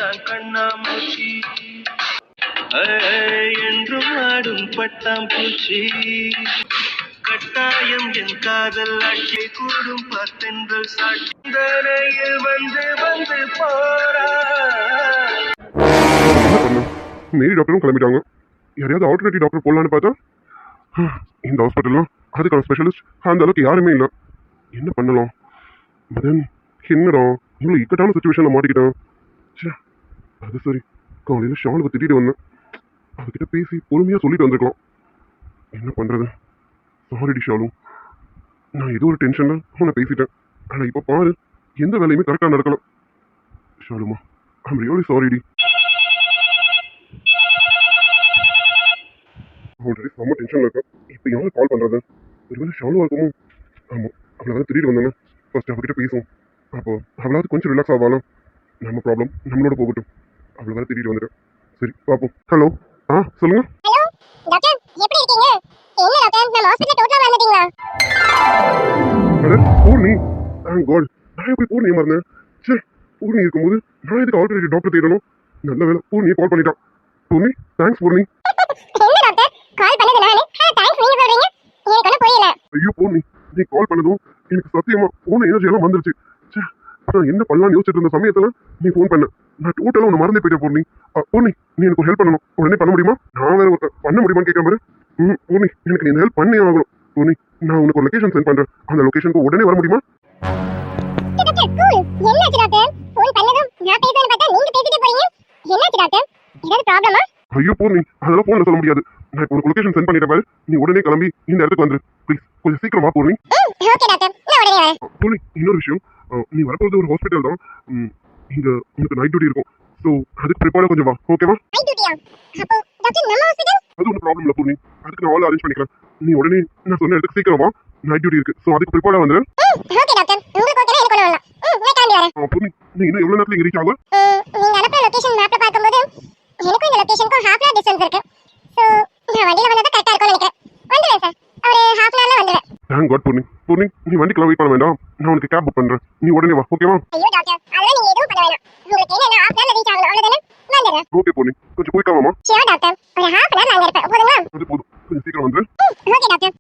தான் கண்ணாமூச்சி என்றும் ஆடும் பட்டாம்பூச்சி கட்டாயம் என் காதல் ஆட்சி கூடும் பார்த்தென்றல் சாட்சியில் வந்து வந்து போறா. மேரி டாக்டரும் கிளம்பிட்டாங்க. யாரையாவது ஆல்டர்னேட்டிவ் டாக்டர் போடலான்னு பார்த்தா இந்த ஹாஸ்பிட்டல்லாம் அதுக்கான ஸ்பெஷலிஸ்ட் அந்த அளவுக்கு யாருமே இல்லை. என்ன பண்ணலாம்? மதன் என்னடா இவ்வளோ இக்கட்டான சுச்சுவேஷனில் மாட்டிக்கிட்டேன். சே அது சரி, காலையில் ஷாலுவை திட்டிட்டு வந்தேன். அதுக்கிட்ட பேசி பொறுமையாக சொல்லிட்டு வந்திருக்கலாம். என்ன பண்ணுறது? சாரிடி ஷாலு, நான் ஏதோ ஒரு டென்ஷனில் அவனை பேசிட்டேன். ஆனால் இப்போ பாரு, எந்த வேலையுமே கரெக்டாக நடக்கலாம். ஷாலுமா, ஐம் ரியலி சாரிடி. ஆல்ரெடி செம்ம டென்ஷனில் இருக்கேன். இப்போ யாரும் கால் பண்ணுறது? ஒருவேளை ஷாலுவாக இருக்குமோ? ஆமாம், அவளை வந்து திடீர்னு வந்தானே, ஃபர்ஸ்ட் அவகிட்ட பேசுவோம். அப்போ அவளாவது கொஞ்சம் ரிலாக்ஸ் ஆகலாம். நம்ம ப்ராப்ளம் நம்மளோட போகட்டும். அவளை வேறு திடீர்னு வந்துட்டேன். சரி பார்ப்போம். ஹலோ, சொல்லுங்க. ஹலோ டாக்டர், எப்படி இருக்கீங்க? என்ன டாக்டர், நம்ம ஹாஸ்பிடல் டோட்டலா வந்துட்டீங்களா? Madam Poorni, thank God. நான் எப்படி பூர்ணியை மறந்தேன்? சே, பூர்ணி இருக்கும்போது நான் எதுக்கு ஆல்ரெடி டாக்டர் தேடணும்? நல்ல வேலை பூர்ணியை கால் பண்ணிட்டான். பூர்ணி, தேங்க்ஸ் பூர்ணி. என்ன டாக்டர், கால் பண்ணது நானே, தேங்க்ஸ் நீங்க சொல்றீங்க? எனக்கு ஒன்றும் புரியல. ஐயோ பூர்ணி, நீ கால் பண்ணதும் எனக்கு சத்தியமா போன எனர்ஜி எல்லாம் வந்துருச்சு. சே, நான் என்ன பண்ணலாம்னு யோசிச்சுட்டு இருந்த சமயத்துல நீ ஃபோன் பண்ண. நான் டோட்டலா உன்னை மறந்தே போயிட்டேன் பூர்ணி. பூர்ணி, நீ எனக்கு ஹெல்ப் பண்ணணும். உடனே பண்ண முடியுமா? நான் வேற ஒரு பண்ண முடியுமான்னு கேட்க பாரு. பூர்ணி, எனக்கு நீ ஹெல்ப் பண்ணி ஆகணும். பூர்ணி, நான் உனக்கு ஒரு லொகேஷன் சென்ட் பண்றேன். அந்த லொகேஷனுக்கு உடனே வர முடியுமா? Doctor cool. என்னாச்சு டாக்டர்? ஃபோன் பண்ணதும் நான் பேசணும்னு பார்த்தா நீங்க பேசிட்டே போறீங்க. என்னாச்சு டாக்டர்? ஏதாவது ப்ராப்ளமா? ஐயோ பூர்ணி, அதெல்லாம் ஃபோன்ல சொல்ல முடியாது. நான் இப்போ உனக்கு லொகேஷன் சென்ட் பண்ணிட்டேன் பாரு. நீ உடனே கிளம்பி இந்த இடத்துக்கு வந்துரு ப்ளீஸ். கொஞ்சம் சீக்கிரம் வா பூர்ணி. ஓகே டாக்டர், நான் உடனே வரேன். பூர்ணி, இன்னொரு விஷயம், நீ வரப்போறது ஒரு ஹாஸ்பிட்டல் தான். இங்க உனக்கு நைட் டியூட்டி இருக்கும். ஸோ அதுக்கு ப்ரிப்பேர்டா கொஞ்சம் வா, ஓகேவா? நைட் டியூட்டியா? அப்போ டாக்டர் நம்ம ஹாஸ்பிடல்? அது ஒன்றும் ப்ராப்ளம் இல்லை பூர்ணி. அதுக்கு நான் ஆள் அரேஞ்ச் பண்ணிக்கிறேன். நீ உடனே நான் சொன்ன இடத்துக்கு சீக்கிரம் வா. நைட் டியூட்டி இருக்கு. ஸோ அதுக்கு ப்ரிப்பேர்டா வந்துரு. ஓகே டாக்டர், உங்களுக்கு ஓகேனா எனக்கு ஒண்ணு வரலாம். நான் கிளம்பி வரேன். பூர்ணி, நீ இன்னும் எவ்வளவு நேரத்துல இங்க ரீச் ஆகும்? நீங்க அனுப்புற லொகேஷன் மேப்ல பார்க்கும்போது எனக்கும் இந்த லொகேஷனுக்கும் ஹாஃப் அன் டிஸ்டன்ஸ் இருக்கு. சோ நான் வண்டியில வந்தா கரெக்டா இருக்கும்னு நினைக்கிறேன். வந்துடுறேன் சார், ஒரு ஹாஃப் அன் ஹவர்ல வந்துடுறேன். Thank God Poorni. பூர்ணி, நீ வண்டிக்கெல்லாம் வெயிட் பண்ண வேண்டாம். நான் உனக்கு கேப் புக் பண்றேன். நீ உடனே வா, ஓகேவா? ஐயோ டாக்டர், அதெல்லாம் நீங்க எதுவும் பண்ண வேணாம். உங்களுக்கு என்ன ஹாஃப் அன் ஹவர்ல ரீச் ஆகணும், அவ்வளவுதானே? வந்துடுறேன். ஓகே பூர்ணி, கொஞ்சம் குயிக்கா வாமா. ஷியோர் டாக்டர், ஒரு ஹாஃப் அன் ஹவர் அங்க இருப்பேன். போதுங்களா? அது போதும், கொஞ்சம் சீக்கிரம் வந்துரு. Okay doctor.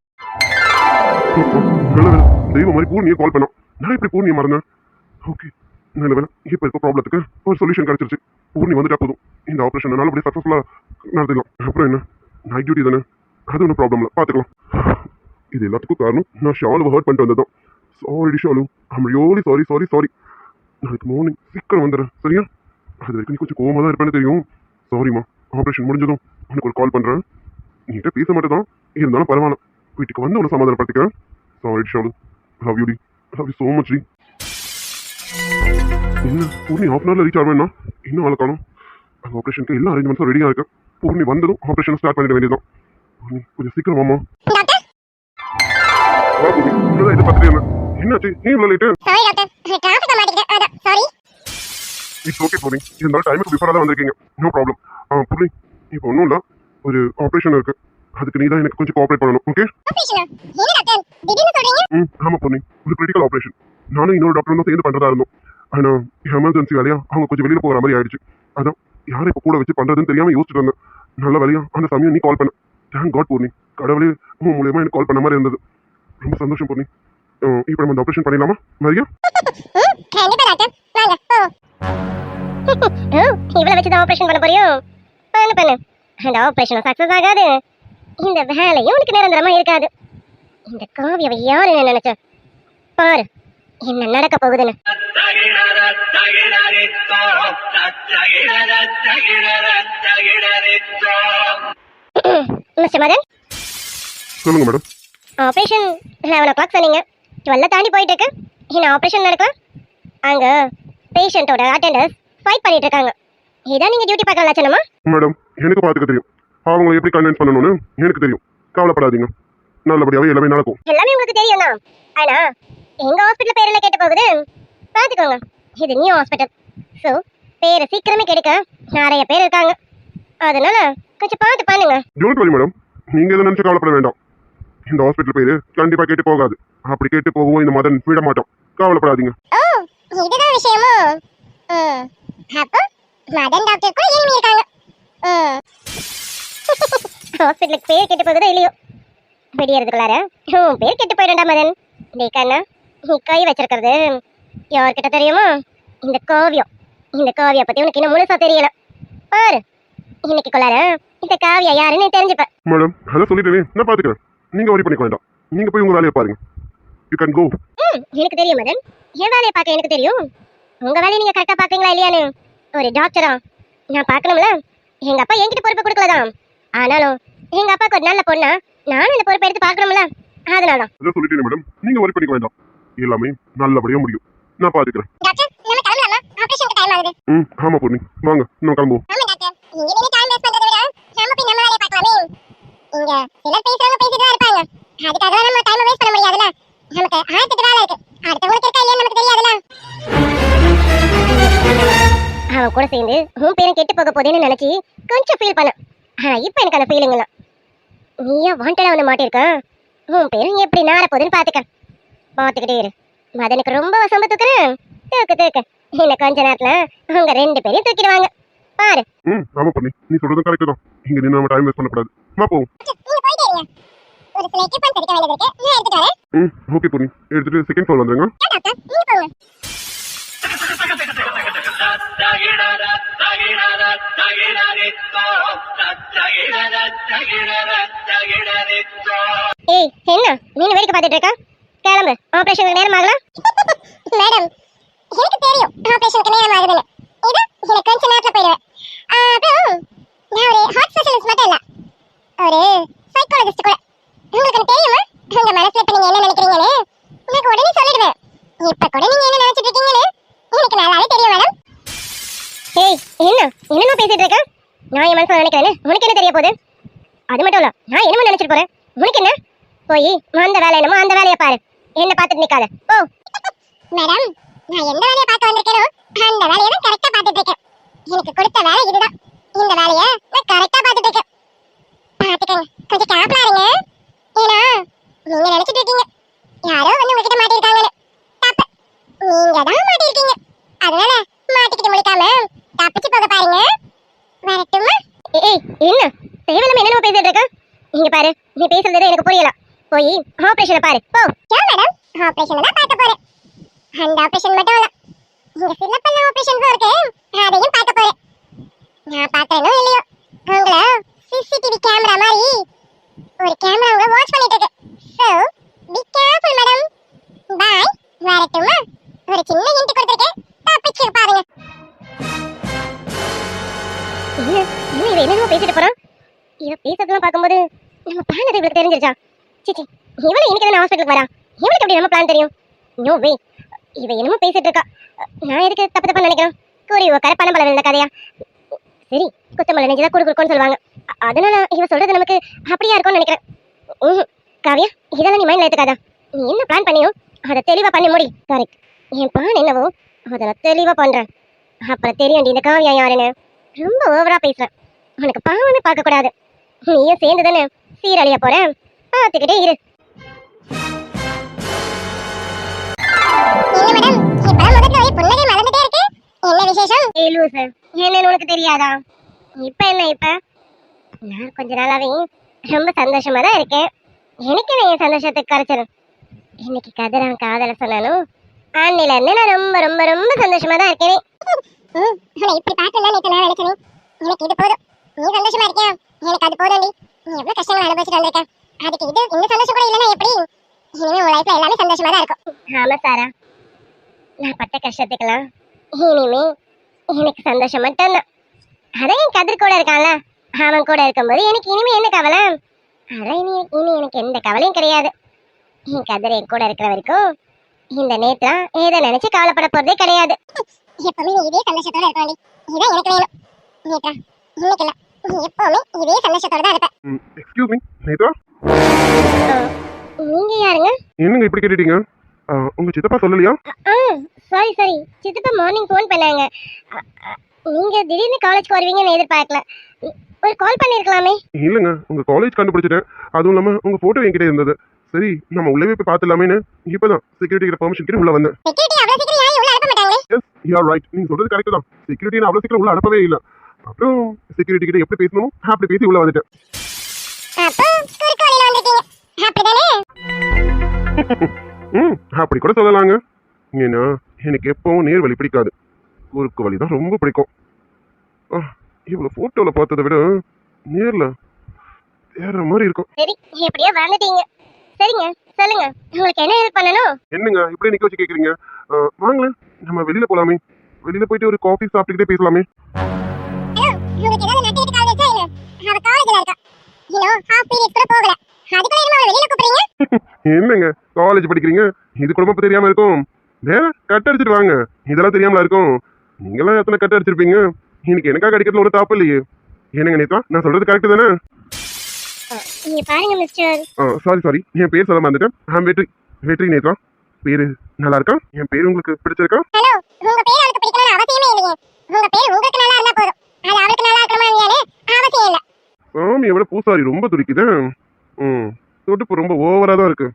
நல்ல வேலை, தெய்வம் மாதிரி பூர்ணியை கால் பண்ணோம். நான் இப்படி பூர்ணியை மறந்தேன். ஓகே, நல்ல வேலை, இப்போ இருக்க ப்ராப்ளத்துக்கு ஒரு சொல்யூஷன் கிடைச்சிருச்சு. பூர்ணி வந்துட்டா போதும், இந்த ஆப்ரேஷன் நல்லபடியாக சக்ஸஸ்ஃபுல்லாக நடத்திடலாம். அப்புறம் என்ன, நைட் டியூட்டி தானே, அது ஒன்றும் ப்ராப்ளம் இல்லை, பார்த்துக்கலாம். இது எல்லாத்துக்கும் காரணம் நான் ஷாலுவை ஹர்ட் பண்ணிட்டு வந்ததான். Sorry Shalu, I'm really sorry sorry sorry. நாளைக்கு மார்னிங் சீக்கிரம் வந்துடுறேன், சரியா? அது வரைக்கும் நீ கொஞ்சம் கோவமாக தான் இருப்பேன்னு தெரியும். சாரிம்மா, ஆப்ரேஷன் முடிஞ்சதும் உனக்கு ஒரு கால் பண்ணுறேன். நீகிட்ட பேச மாட்டே தான், இருந்தாலும் பரவாயில்ல. வீட்டுக்கு வந்து உன்னை சமாதானப்படுத்திக்கிறேன். சாரி ஷாலு, லவ் யூ டி, லவ் யூ ஸோ மச் டி. என்ன பூர்ணி ஹாஃப் அன் ஹவர்ல ரீச் ஆகணும்னா இன்னும் ஆளை காணும். அந்த ஆப்ரேஷனுக்கு எல்லா அரேஞ்ச்மெண்ட்ஸும் ரெடியாக இருக்கு. பூர்ணி வந்ததும் ஆப்ரேஷன் ஸ்டார்ட் பண்ணிட வேண்டியதான். பூர்ணி கொஞ்சம் சீக்கிரம் வாமா. டாக்டர் வா பூர்ணி, இன்னும் இது பார்த்துட்டே இருந்தேன். என்னாச்சு, ஏன் இவ்வளோ லேட்டு? சாரி டாக்டர், டிராஃபிக் மாட்டிக்கிட்டேன், அதான் சாரி. இட்ஸ் ஓகே பூர்ணி, இருந்தாலும் டைமுக்கு பிஃபோராக தான் வந்திருக்கீங்க. No problem. பூர்ணி, இப்போ ஒன்றும் இல்லை, ஒரு ஆப்ரேஷன் இருக்கு. அதுக்கு நீ தான் எனக்கு கொஞ்சம் கோஆப்ரேட் பண்ணணும், ஓகே? ஆபரேஷனா? என்ன டாக்டர் திடீர்னு சொல்றீங்க? ஆமாம் பூர்ணி, ஒரு கிரிட்டிக்கல் ஆப்ரேஷன். நானும் இன்னொரு டாக்டரும் சேர்ந்து பண்ணுறதா இருந்தோம். ஆனால் எமர்ஜென்சி வேலையா அவங்க கொஞ்சம் வெளியில் போகிற மாதிரி ஆயிடுச்சு. அதான் யாரை இப்போ கூட வச்சு பண்ணுறதுன்னு தெரியாமல் யோசிச்சுட்டு இருந்தேன். நல்ல வேலையா அந்த சமயம் நீ கால் பண்ண. தேங்க் காட் பூர்ணி, கடவுளே உன் மூலியமாக எனக்கு கால் பண்ண மாதிரி இருந்தது. ரொம்ப சந்தோஷம் பூர்ணி. இப்போ நம்ம அந்த ஆப்ரேஷன் பண்ணிடலாமா மரியா? கண்டிப்பா டாக்டர், வாங்க போவோம். இவ்வளவு வச்சு தான் ஆபரேஷன் பண்ண போறியோ? பண்ணு. அந்த ஆபரேஷன் சக்சஸ் ஆகாது. இந்த வேலையும் உனக்கு நிரந்தரமா இருக்காது. இந்த காவியாவை யாரு நினைச்ச பாரு என்ன நடக்க போகுதுன்னு. மிஸ்டர் மதன், சொல்லுங்க மேடம். ஆபரேஷன் 11 o'clock சொன்னீங்க. 12 தாண்டி போயிட்டு இருக்கு. இன்னும் ஆபரேஷன் நடக்கும். அங்க பேஷண்டோட அட்டெண்டர்ஸ் ஃபைட் பண்ணிட்டு இருக்காங்க. இதான் நீங்க டியூட்டி பார்க்க லட்சணமா? மேடம், எனக்கு பார்த்துக்க தெரியும். அவங்களை எப்படி கன்வின்ஸ் பண்ணணும்னு எனக்கு தெரியும். கவலைப்படாதீங்க, நல்லபடியாவே எல்லாமே நடக்கும். எல்லாமே உங்களுக்கு தெரியும் தான். ஆனா எங்க ஹாஸ்பிடல் பேர்ல கேட்டு போகுது. பாத்துக்கோங்க, இது நியூ ஹாஸ்பிடல். சோ பேரு சீக்கிரமே கிடைக்க நிறைய பேர் இருக்காங்க. அதனால கொஞ்சம் பார்த்து பண்ணுங்க. டோன்ட் வரி மேடம், நீங்க எதை நினைச்சு கவலைப்பட வேண்டாம். இந்த ஹாஸ்பிட்டல் பேரு கண்டிப்பா கேட்டு போகாது. அப்படி கேட்டு போகவும் இந்த மதன் விட மாட்டோம். கவலைப்படாதீங்க. ஓ, இதுதான் விஷயமோ? அப்போ மதன் டாக்டர் கூட enemy இருக்காங்க. ஹாஸ்பிட்டலுக்கு பேர் கெட்டு போகுதோ இல்லையோ, விடியறதுக்குள்ளார உன் பேர் கெட்டு போயிடும்டா மதன். டேய் கண்ணா, நீ கை வச்சிருக்கிறது யார்கிட்ட தெரியுமா? இந்த காவியா பத்தி உனக்கு இன்னும் முழுசா தெரியல. பாரு, இன்னைக்குள்ளார இந்த காவியா யாருன்னு தெரிஞ்சுப்ப. மேடம் அதான் சொல்லிட்டேனே, நான் பாத்துக்கிறேன். நீங்க வரி பண்ணிக்க வேண்டாம். நீங்க போய் உங்க வேலையை பாருங்க. You can go. எனக்கு தெரியும் மதன், என் வேலையை பார்க்க எனக்கு தெரியும். உங்க வேலையை நீங்க கரெக்டா பாக்கீங்களா இல்லையான்னு ஒரு டாக்டரா நான் பார்க்கணும்ல. எங்க அப்பா என்கிட்ட பொறுப்பு கொடுக்கலதான், ஆனாலும் எங்க அப்பாவுக்கு ஒரு நல்ல பொண்ணா நானும் இந்த பொறுப்பை எடுத்து பார்க்கணும்ல. அதனாலதான் அதான் சொல்லிட்டேனே மேடம், நீங்க வரி பண்ணிக்க வேண்டாம். எல்லாமே நல்லபடியா முடியும். நான் பாத்துக்கிறேன். டாக்டர், நம்ம கிளம்பலாமா? ஆபரேஷனுக்கு டைம் ஆகுது. ஆமா பொண்ணு, வாங்க நம்ம கிளம்புவோம். ஆமா டாக்டர், இங்க நின்னு டைம் வேஸ்ட் பண்றதை விட நாம போய் நம்ம வேலையை பார்க்கலாமே. இங்க சிலர் பேசுறவங்க பேசிட்டு தான் இருப்பாங்க, அதுக்காக நம்ம டைம் வேஸ்ட் பண்ண முடியாதுல. நமக்கு ஆயிரத்துக்கு வேலை இருக்கு, அடுத்தவங்களுக்கு இருக்கா இல்லையா நமக்கு தெரியாதுல. அவன் கூட சேர்ந்து உன் பேரும் கெட்டு போக போதேன்னு நினைச்சு கொஞ்சம் ஃபீல் பண்ண. ஆனா இப்ப எனக்கு அந்த ஃபீலிங் இல்ல. நீயா வாண்டடா வந்து மாட்டிருக்க, உன் பேரும் எப்படி நார போகுதுன்னு பாத்துக்கிட்டே இரு. மதனுக்கு ரொம்ப வசம்ப தூக்குறேன். தூக்கு இன்னும் கொஞ்ச நேரத்துல அவங்க 2 பேரையும் தூக்கிடுவாங்க பாரு. ஆமா பொண்ணு, நீ சொல்றது கரெக்ட் தான். இங்க நின்று நம்ம டைம் வேஸ்ட் பண்ணக்கூடாது. வா போவோம். ஒரு சில எக்யூப்மென்ட் எடுக்க வேண்டியது இருக்கு, நான் எடுத்துட்டு வரேன். ஓகே பொண்ணு, எடுத்துட்டு செகண்ட் ஃப்ளோர் வந்துருங்க. டாக்டர், நீங்க போங்க. ஏய் என்ன நீ வேடிக்கை பார்த்துட்டு இருக்க? கிளம்பு, ஆபரேஷனுக்கு நேரம் ஆகலாம். மேடம், எனக்கு தெரியும் ஆபரேஷனுக்கு நேரம் ஆகுதுன்னு. இது எனக்கு கொஞ்ச நேரத்துல போயிடுவேன். அப்புறம் நான் ஒரு ஹார்ட் ஸ்பெஷலிஸ்ட் மட்டும் இல்ல, ஒரு சைக்காலஜிஸ்ட் கூட. உங்களுக்கு தெரியுமா உங்க மனசுல இப்ப நீங்க என்ன நினைக்கிறீங்கன்னு எனக்கு உடனே சொல்லிடுவேன். இப்ப கூட நீங்க என்ன நினைச்சிட்டு இருக்கீங்கன்னு எனக்கு நல்லாவே தெரியும் மேடம். ஏய் என்ன பேசிட்டு இருக்க? நான் என் மனசுல நினைக்கிறேன்னு உனக்கு என்ன தெரிய போகுது? அது மட்டும் இல்ல, நான் என்னமோ நினைச்சிட்டு போறேன், உனக்கு என்ன? போய் அந்த வேலை என்னமோ அந்த வேலையை பாரு, என்ன பார்த்துட்டு நிக்காத. ஓ மேடம், நான் எந்த வேலையை பார்க்க வந்திருக்கேனோ அந்த வேலையை தான் கரெக்டா பார்த்துட்டு இருக்கேன். எனக்கு கொடுத்த வேலை இதுதான், இந்த வேலையை நான் கரெக்டா பார்த்துட்டு இருக்கேன். பாத்துக்கங்க, கொஞ்சம் கேப்ல இருங்க. ஏன்னா நீங்க நினைச்சிட்டு இருக்கீங்க யாரோ வந்து உங்ககிட்ட மாட்டிருக்காங்கன்னு. தப்பு, நீங்க தான் மாட்டிருக்கீங்க. அதனால மாட்டிக்கிட்டு முடிக்காம தப்பிச்சு போக பாருங்க. வரட்டுமா? ஏய் என்ன தேவையில்லாம என்னமோ பேசிட்டு இருக்க? இங்க பாரு, நீ பேசுறது எனக்கு புரியல. போய் ஆபரேஷனை பாரு போ. ஏன் மேடம், ஆபரேஷனை தான் பார்க்க போறேன். அந்த ஆபரேஷன் மட்டும் இல்ல, இங்க சில பல ஆபரேஷன்ஸும் இருக்கு, அதையும் பார்க்க போறேன். நான் பார்க்கறேனோ இல்லையோ, உங்கள சிசிடிவி கேமரா மாதிரி ஒரு கேமரா உங்களை வாட்ச் பண்ணிட்டு இருக்கு. So be careful madam. Bye, வரட்டுமா? ஒரு சின்ன ஹிண்ட் கொடுத்திருக்கேன், தப்பிச்சு பாருங்க. இவ என்னமோ பேசிட்டு போறான். இவ பேசுறதெல்லாம் பார்க்கும்போது நம்ம பிளான் இவளுக்கு தெரிஞ்சிருச்சா? சிச்சி, இவளை இன்னைக்கு தானே ஹாஸ்பிட்டலுக்கு வரா, இவளுக்கு எப்படி நம்ம பிளான் தெரியும்? நோ வே, இவ என்னமோ பேசிட்டு இருக்கா. நான் எதுக்கு தப்பு தப்பா நினைக்கிறேன்? கூறி கரை பணம் பல இந்த கதையா? சரி, குத்தமலை நெஞ்சுதான் கொடுக்குன்னு சொல்லுவாங்க, அதனால இவ சொல்றது நமக்கு அப்படியா இருக்கும்னு நினைக்கிறேன். காவியா, இதெல்லாம் நீ மைண்ட்ல எடுத்துக்காதா. நீ என்ன பிளான் பண்ணியோ அதை தெளிவா பண்ணி முடி. கரெக்ட், என் பிளான் என்னவோ அதை நான் தெளிவா பண்றேன். அப்புறம் தெரியும் இந்த காவியா யாருன்னு. ரொம்ப ஓவரா பேசுறேன், உனக்கு பாவமே பார்க்க கூடாது. நீயும் சேர்ந்து தானே சீரழிய போறேன், பார்த்துக்கிட்டே இரு. என்னன்னு உனக்கு தெரியாதா? இப்ப என்ன? இப்ப நான் கொஞ்ச நாளாவே ரொம்ப சந்தோஷமா தான் இருக்கேன். எனக்கு என் சந்தோஷத்துக்கு குறைச்சிடும். இன்னைக்கு கதிரான் காதல சொன்னாலும் அன்னில இருந்து நான் ரொம்ப ரொம்ப ரொம்ப சந்தோஷமா தான் இருக்கேன். இப்படி பார்க்கலாம் நேற்று நான் நினைச்சேன், எனக்கு இது போதும். நீ சந்தோஷமா இருக்கியா? எனக்கு அது போதும். நீ எவ்வளவு கஷ்டங்கள் அனுபவிச்சுட்டு வந்திருக்க, அதுக்கு இது இந்த சந்தோஷம் கூட இல்லைன்னா எப்படி? இனிமே உன் லைஃப்ல எல்லாமே சந்தோஷமா தான் இருக்கும். ஆமா சாரா, நான் பட்ட கஷ்டத்துக்கெல்லாம் இனிமே எனக்கு சந்தோஷம் மட்டும்தான். அதான் என் கதிர் கூட இருக்கான்ல, அவன் கூட இருக்கும்போது எனக்கு இனிமே என்ன கவலை? அதான் இனி எனக்கு எந்த கவலையும் கிடையாது. என் கதிர் என் கூட இருக்கிற வரைக்கும் இந்த நேத்ரா ஏதோ நினைச்சு கவலைப்பட போறதே கிடையாது. எப்பவுமே நீ இதே சந்தோஷத்தோட இருக்க வேண்டி, இதான் எனக்கு வேணும். நேத்ரா, இன்னைக்கு இல்ல, நீ எப்பவுமே இதே சந்தோஷத்தோட தான் இருப்ப. எக்ஸ்கியூஸ் மீ நேத்ரா, நீங்க யாருங்க? என்னங்க இப்படி கேட்டுட்டீங்க? உங்க சித்தப்பா சொல்லலையா? சாரி, சித்தப்பா மார்னிங் ஃபோன் பண்ணாங்க. நீங்க திடீர்னு காலேஜ்க்கு வருவீங்கன்னு எதிர்பார்க்கல, ஒரு கால் பண்ணிருக்கலாமே. இல்லங்க, உங்க காலேஜ் கண்டுபிடிச்சிட்டேன். அதுவும் இல்லாம உங்க போட்டோ என்கிட்ட இருந்தது. சரி, நம்ம உள்ளவே போய் பார்த்துலாமேன்னு இப்பதான் செக்யூரிட்டி கிட்ட பெர்மிஷன் கேட்டு உள்ள வந்தேன். செக்யூரிட்டி அவ்வளவு சீக்கிரம் யாரும் உள்ள அனுப்ப மாட்டாங்க. எஸ் யூ ஆர் ரைட், நீங்க சொல்றது கரெக்ட் தான். செக்யூரிட்டி நான் அவ்வளவு சீக்கிரம் உள்ள அனுப்பவே இல்லை. அப்புறம் செக்யூரிட்டி கிட்ட எப்படி பேசணும் அப்படி பேசி உள்ள வந்துட்டேன். அப்போ குறுக்கு வழியில வந்திருக்கீங்க அப்படிதானே? அப்படி கூட சொல்லலாங்க. ஏன்னா எனக்கு எப்பவும் நேர் வழி பிடிக்காது, குறுக்கு வழி தான் ரொம்ப பிடிக்கும். இவ்வளவு போட்டோல பார்த்ததை விட நேர்ல வேற மாதிரி இருக்கும். சரி, எப்படியோ வந்துட்டீங்க. சரிங்க, சொல்லுங்க, உங்களுக்கு என்ன ஹெல்ப் பண்ணணும்? என்னங்க இப்படி நிக்க வச்சு கேக்குறீங்க? வாங்களேன், நம்ம வெளியில போலாமே. வெளியில போயிட்டு ஒரு காஃபி சாப்பிட்டுக்கிட்டே பேசலாமே. ஹலோ, உங்களுக்கு ஏதாவது நட்டிட்டு கால் வச்சா இல்ல? அவ காலேஜ்ல இருக்கா. இன்னும் ஹாஃப் பீரியட் கூட போகல. அதுக்குள்ள என்ன வெளியில கூப்பிடுறீங்க? என்னங்க காலேஜ் படிக்கிறீங்க, இது குடும்பம் தெரியாம இருக்கும். வேற கட் அடிச்சிட்டு வாங்க, இதெல்லாம் தெரியாமலா இருக்கும். நீங்களாம் எத்தனை கட் அடிச்சிருப்பீங்க, இன்னைக்கு எனக்காக அடிக்கிறதுல ஒரு தப்பு இல்லையே. என்னங்க நேத்தா நான் சொல்றது கரெக்ட் தானே? நீங்க பாருங்க மிஸ்டர். சாரி, என் பேர் சொல்ல மறந்துட்டேன். வெற்றி நேத்ரா. பேரு நல்லா இருக்கா? என் பேர் உங்களுக்கு பிடிச்சிருக்கா? ஹலோ, உங்க பேர் அவளுக்கு பிடிக்கணும்னு அவசியமே இல்லையே. உங்க பேர் உங்களுக்கு நல்லா இருந்தா போதும், அது அவளுக்கு நல்லா இருக்கணுமா இல்லையானே அவசியம் இல்ல. சாமி எவ்வளவு பூசாரி ரொம்ப துடிக்குது. துடுப்பு ரொம்ப ஓவரா தான் இருக்கு.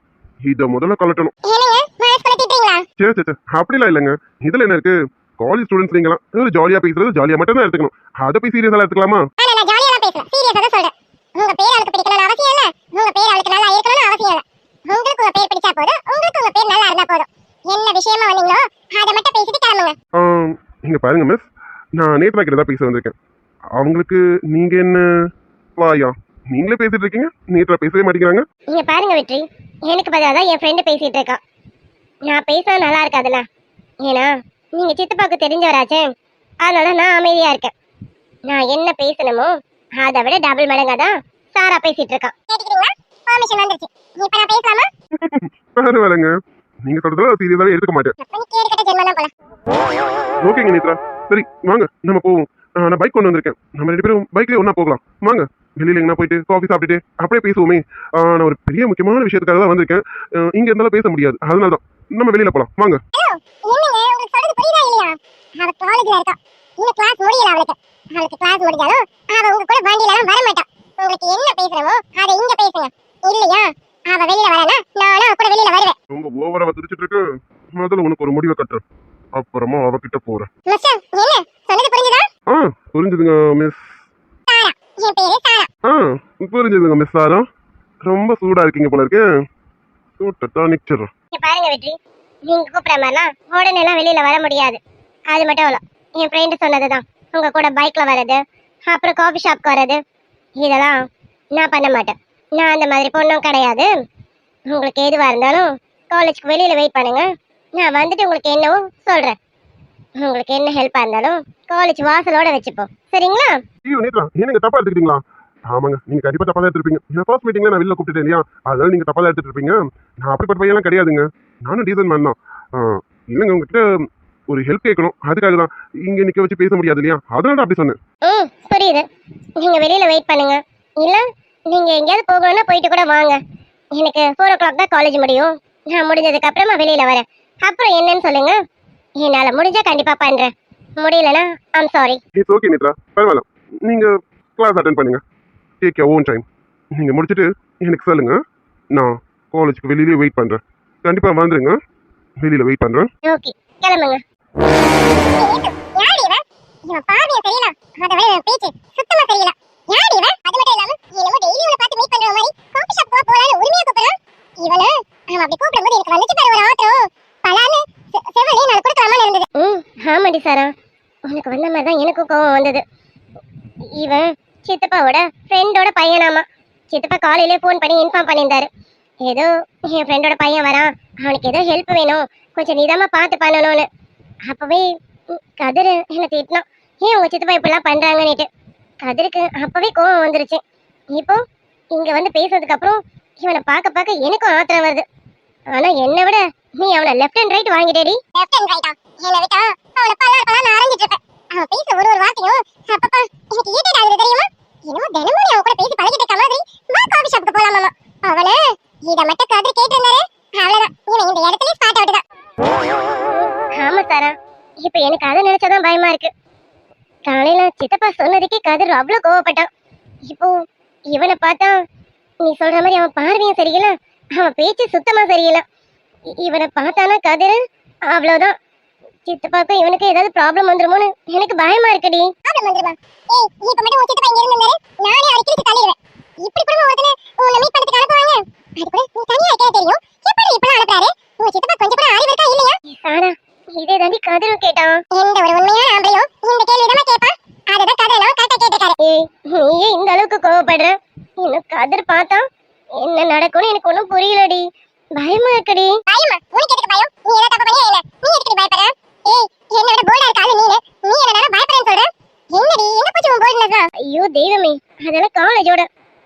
இத முதல்ல கலட்டணும். என்னங்க மனசு பத்திட்டீங்களா? சே அப்படிலாம் இல்லைங்க. இதுல என்ன இருக்கு, காலேஜ் ஸ்டூடெண்ட்ஸ் நீங்களா ஒரு ஜாலியா பேசுறது ஜாலியா மட்டும் தான் எடுத்துக்கணும். அதை போய் சீரியஸா எடுத்துக்கலாமா? நான் ஜாலியா தான் பேசுறேன், சீரியஸா தான் சொல்றேன். உங்க பேர் அவளுக்கு பிடிக்கணும்னு அவசியம் இல்ல, உங்க பேர் அவளுக்கு நல்லா இருக்கணும்னு அவசியம் இல்ல. உங்களுக்கு உங்க பேர் பிடிச்சா போதும், உங்களுக்கு உங்க பேர் நல்லா இருந்தா போதும். என்ன விஷயமா வந்தீங்களோ அதை மட்டும் பேசிட்டு கிளம்புங்க. இங்க பாருங்க மிஸ், நான் நேத்ரா கிட்ட தான் பேச வந்திருக்கேன். அவங்களுக்கு நீங்க என்ன வாயா நீங்களே பேசிட்டு இருக்கீங்க, நேத்ரா பேசவே மாட்டேங்கிறாங்க. இங்க பாருங்க வெற்றி, எனக்கு பதிலா தான் என் ஃப்ரெண்டு பேசிட்டு இருக்கா. நான் பேச நல்லா இருக்காதுல்ல, ஏன்னா நீங்க சித்தப்பாக்கு தெரிஞ்சவராச்சே, அதனால நான் அமைதியா இருக்கேன். நான் என்ன பேசணுமோ அதை விட டபுள் மடங்கா தான் சாரா பேசிட்டு இருக்கான். கேட்டுக்கிறீங்களா? பெர்மிஷன் வந்துருச்சு, இப்போ நான் பேசலாமா? பரவாயில்லைங்க, நீங்க சொல்றதுல சீரியஸாவே எடுத்துக்க மாட்டேன். அப்ப நீ கேடு கட்ட ஜென்மம் தான் போல. ஓகேங்க நேத்ரா, சரி வாங்க நம்ம போவோம். நான் பைக் கொண்டு வந்திருக்கேன், நம்ம 2 பேரும் பைக்லயே ஒண்ணா போகலாம். வாங்க வெளியில எங்கன்னா போயிட்டு காஃபி சாப்பிட்டுட்டு அப்படியே பேசுவோமே. நான் ஒரு பெரிய முக்கியமான விஷயத்துக்காக தான் வந்திருக்கேன். இங்க இருந்தாலும் பேச முடியாது, அதனால தான் நம்ம வெளியில போலாம். வாங்க. என்னங்க உங்களுக்கு சொல்றது புரியுதா இல்லையா? அவ காலேஜ்ல இருக்கா, இன்னும் கிளாஸ் முடியல அவளுக்கு. அவளுக்கு கிளாஸ் முடிஞ்சாலும் அவ உங்க கூட வண்டியில எல்லாம் வர மாட்டா. உங்களுக்கு என்ன பேசணுமோ அதை இங்க பேசுங்க, இல்லையா அவ வெளியில வரனா நானும் அவ கூட வெளியில வருவேன். ரொம்ப ஓவரா துடிச்சிட்டு இருக்கு. முதல்ல உனக்கு ஒரு முடிவை கட்டுறேன், அப்புறமா அவகிட்ட போறேன். மிஸ்டர், என்ன சொன்னது புரிஞ்சுதா? புரிஞ்சுதுங்க மிஸ். சாரா, என் பேரு சாரா. புரிஞ்சுதுங்க மிஸ் சாரா. ரொம்ப சூடா இருக்கீங்க போல இருக்கு. சூட்டத்தான் நிச்சிடுறேன். இங்க பாருங்க வெற்றி, நீங்க கூப்பிடுற மாதிரிலாம் உடனே எல்லாம் வெளியில வர முடியாது. அது மட்டும் இல்ல, என் ஃப்ரெண்டு சொன்னதுதான், உங்க கூட பைக்ல வர்றது, அப்புறம் காஃபி ஷாப்க்கு வர்றது, இதெல்லாம் நான் பண்ண மாட்டேன். நான் அந்த மாதிரி பொண்ணும் கிடையாது. உங்களுக்கு எதுவா இருந்தாலும் காலேஜ்க்கு வெளியில வெயிட் பண்ணுங்க, நான் வந்துட்டு உங்களுக்கு என்னவோ சொல்றேன். உங்களுக்கு என்ன ஹெல்ப்பா இருந்தாலும் காலேஜ் வாசலோட வச்சுப்போம், சரிங்களா? ஐயோ நேத்ரா, என்னங்க தப்பா எடுத்துக்கிட்டீங்களா? ஆமாங்க, நீங்க கண்டிப்பா தப்பா தான் எடுத்துருப்பீங்க. என் ஃபர்ஸ்ட் மீட்டிங்ல நான் வெளியில கூப்பிட்டுட்டேன் இல்லையா, அதனால நீங்க தப்பா தான் எடுத்துட்டு இருப்பீங்க. நான் அப்படிப்பட்ட பையெல்லாம் கிடையாதுங்க, நானும் டீசன்ட் மேன் தான். இல்லைங்க உங்ககிட்ட ஒரு ஹெல்ப் கேட்கணும், அதுக்காக தான். இங்க நிக்க வச்சு பேச முடியாது இல்லையா, அதனால அப்படி சொன்னேன். புரியுது, நீங்க வெளியில வெயிட் பண்ணுங்க, இல்ல நீங்க எங்கேயாவது போகணும்னா போயிட்டு கூட வாங்க. எனக்கு 4 o'clock தான் காலேஜ் முடியும். நான் முடிஞ்சதுக்கு அப்புறமா வெளியில வரேன். அப்புறம் என்னன்னு சொல்லுங்க, என்னால முடிஞ்சா கண்டிப்பா பண்றேன், முடியலனா I'm sorry. It's okay Nethra, பரவாயில்ல. நீங்க கிளாஸ் அட்டென்ட் பண்ணுங்க, டேக் யுவர் ஓன் டைம். நீங்க முடிச்சிட்டு எனக்கு சொல்லுங்க, நான் காலேஜ்க்கு வெளியிலே வெயிட் பண்றேன். கண்டிப்பா வந்துருங்க, வெளியில வெயிட் பண்றேன். ஓகே, கிளம்புங்க. யார் இவன்? இவன் பாவியா தெரியல, அதை விட இவன் பேச்சு சுத்தமா தெரியல. யார் இவன்? அது மட்டும் இல்லாம என்னமோ டெய்லி இவனை பார்த்து மீட் பண்ற மாதிரி காபி ஷாப் போலான்னு உரிமையா கூப்பிடுறான். இவனு அவன் அப்படி கூப்பிடும்போது எனக்கு வந்துச்சு பாரு ஒரு ஆத்திரம். பலான்னு செவனே நான் கொடுக்கலாமான்னு இருந்தது. ஆமாடி சாரா, உனக்கு வந்த மாதிரி தான் எனக்கும் கோவம் வந்தது. இவன் சித்தப்பாவோட ஃப்ரெண்டோட பையனாமா. சித்தப்பா காலையிலே ஃபோன் பண்ணி இன்ஃபார்ம் பண்ணியிருந்தாரு, ஏதோ என் ஃப்ரெண்டோட பையன் வரான், அவனுக்கு ஏதோ ஹெல்ப் வேணும், கொஞ்சம் நிதானமா பார்த்து பண்ணணும்னு. அப்பவே கதிர் என்ன திட்டினான், ஏன் உங்க சித்தப்பா இப்படிலாம் பண்றாங்கன்னுட்டு. கதிருக்கு அப்பவே கோவம் வந்துருச்சு. இப்போ இங்க வந்து பேசுறதுக்கு அப்புறம் இவனை பார்க்க பார்க்க எனக்கும் ஆத்திரம் வருது. ஆனா என்னை விட நீ அவனை லெஃப்ட் அண்ட் ரைட் வாங்கிட்டேடி. லெஃப்ட் அண்ட் ரைட்டா? என்ன விட்டா அவளை பல்லார் அரைஞ்சிட்டு இருப்பேன். அவன் பேச ஒரு வார்த்தையும் அப்பப்பா எனக்கு ஈட்டட் ஆகுது தெரியுமா? என்னமோ தினமும் அவன் கூட பேசி பழகிட்டு இருக்க மாதிரி. வா காபி ஷாப்புக்கு போலாமாமா. அவளை இதை மட்டும் கதிர் கேட்டு இருந்தாரு, அவ்வளவுதான், இவன் இந்த இடத்துல ஸ்பாட் அவுட் தான். ஆமா சாரா, இப்ப எனக்கு அதை நினைச்சதான் பயமா இருக்கு. காலையில சித்தப்பா சொன்னதுக்கே கதிர் அவ்வளவு கோவப்பட்டான். இப்போ இவனை பார்த்தா நீ சொல்ற மாதிரி அவன் பார்வையும் சரியில்லை, அவன் பேச்சு சுத்தமா சரியில்லை. இவனை பார்த்தானா கதிர் அவ்வளவுதான், சித்தப்பாக்கும் இவனுக்கு ஏதாவது ப்ராப்ளம் வந்துருமோன்னு எனக்கு பயமா இருக்குடி. ப்ராப்ளம் வந்துருமா? ஏய் இப்ப மட்டும் உன் சித்தப்பா இங்க இருந்தாரு நானே அடிக்கிட்டு தள்ளிடுவேன். இப்படி கூட ஒருத்தனை உன்னை மீட் பண்ணதுக்கு அனுப்புவாங்க? அது கூட நீ தனியா இருக்கே தெரியும், எப்படி இப்பலாம் அனுப்புறாரு? உன் சித்தப்பா கொஞ்சம் கூட அறிவு இருக்கா இல்லையா? சாரா இதே தாண்டி கதிரும் கேட்டான். எந்த ஒரு உண்மையான ஆம்பளையோ இந்த கேள்வி தான் கேட்பான். அததான் கதிரலாம் கரெக்டா கேட்டுக்காரு. ஏய் நீயே இந்த அளவுக்கு கோவப்படுற, இன்னும் கதிர் பார்த்தா என்ன நடக்கும்னு எனக்கு ஒண்ணும் புரியலடி. பயமா இருக்குடி. பயமா? உனக்கு எதுக்கு பயம்? நீ ஏதோ தப்பு பண்ணியா என்ன? நீ எதுக்கு பயப்படுற? ஏய் என்னோட போல்டா இருக்கால நீ என்னடா பயப்படுறேன்னு சொல்ற? என்னடி என்ன போச்சு உன் போல்ட்னஸ்? ஐயோ தெய்வமே, அதெல்லாம் காலேஜோட.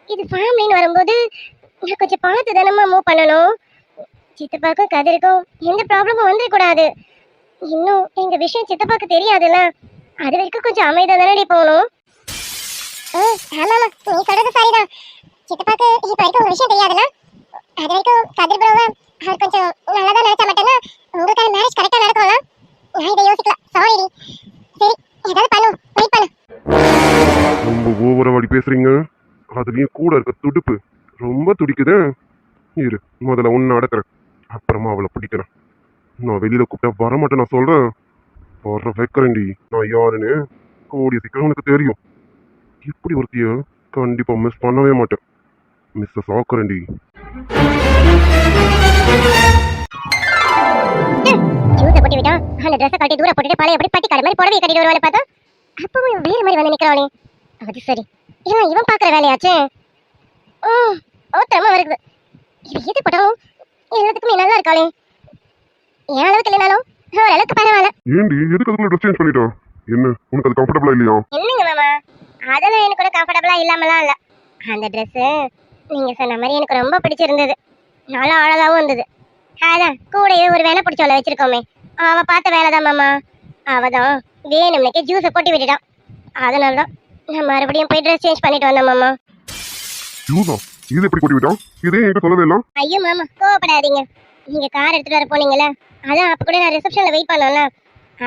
இது ஃபேமிலின்னு வரும்போது நான் கொஞ்சம் பார்த்து தானம்மா மூவ் பண்ணணும். சித்தப்பாக்கும் கதிருக்கும் எந்த ப்ராப்ளமும் வந்துடக்கூடாது. இன்னும் எங்க விஷயம் சித்தப்பாக்கு தெரியாதுல்ல, அது வரைக்கும் கொஞ்சம் அமைதியா தானடி போகணும். ஆமாமா நீ சொல்றது சரிதான். சித்தப்பாக்கு இப்ப வரைக்கும் உங்க விஷயம் தெரியாதுல்ல, அது வரைக்கும் கதிர் ப்ரோவை அவர் கொஞ்சம் நல்லதா நினைச்சா மட்டும்தான் உங்களுக்கான மேரேஜ் கரெக்டா நடக்கும்ல. நான் இதை யோசிக்கல, சாரிடி. சரி ஏதாவது பண்ணும், வெயிட் பண்ணு. ரொம்ப ஓவரா வாடி பேசுறீங்க. அதுலயும் கூட இருக்க துடுப்பு ரொம்ப துடிக்குது. இரு முதல்ல ஒன்னு அடக்குறேன், அப்புறமா அவளை பிடிக்கிறேன். நான் வெளியில கூப்பிட்டா வரமாட்டேன், நான் சொல்றேன். வர வைக்கிறேன்டி நான் யாருன்னு கூடிய சீக்கிரம் உனக்கு தெரியும். இப்படி ஒருத்திய கண்டிப்பா மிஸ் பண்ணவே மாட்டேன். மிஸ்ஸஸ் ஆக்குறேன்டி. ஜூஸை போட்டு விட்டா அந்த ட்ரெஸ்ஸை கட்டி தூர போட்டுட்டு பழைய எப்படி பட்டி கடை மாதிரி புடவையை கட்டிட்டு வருவாள் பார்த்தா அப்பவும் வேறு மாதிரி வந்து நிற்கிறாளே. அது சரி, இவன் இவன் பார்க்குற வேலையாச்சே. ஓத்திரமா வருது. இது எது போட்டாலும் எல்லாத்துக்குமே நல்லா இருக்காளே. என் அளவுக்கு இல்லைனாலும் ஓரளவுக்கு பரவாயில்ல. ஏண்டி எதுக்கு அதுக்குள்ள ட்ரெஸ் சேஞ்ச் பண்ணிட்டோம்? என்ன உனக்கு அது கம்ஃபர்டபுளா இல்லையா? என்னங்க மாமா, அதெல்லாம் எனக்கு கூட கம்ஃபர்டபுளா இல்லாமலாம் இல்ல. அந்த ட்ரெஸ் நீங்க சொன்ன மாதிரி எனக்கு ரொம்ப பிடிச்சிருந்தது, நல்லா அழகாவும் இருந்தது. அதான் கூடயே ஒரு வேலை பிடிச்சவளை வச்சிருக்கோமே, அவ பார்த்த வேலைதான் மாமா. அவதான் வேணும்னே ஜூஸை போட்டு விட்டுட்டான். அதனாலதான் நான் மறுபடியும் போய் ட்ரெஸ் சேஞ்ச் பண்ணிட்டு வந்தேன் மாமா. ஜூஸா? இது எப்படி போட்டு விட்டான்? இதே என்கிட்ட சொல்லவே இல்லை. ஐயோ மாமா கோவப்படாதீங்க. நீங்க கார் எடுத்துட்டு வர போனீங்கல்ல, அதான் அப்ப கூட நான் ரிசப்ஷன்ல வெயிட் பண்ணோம்ல,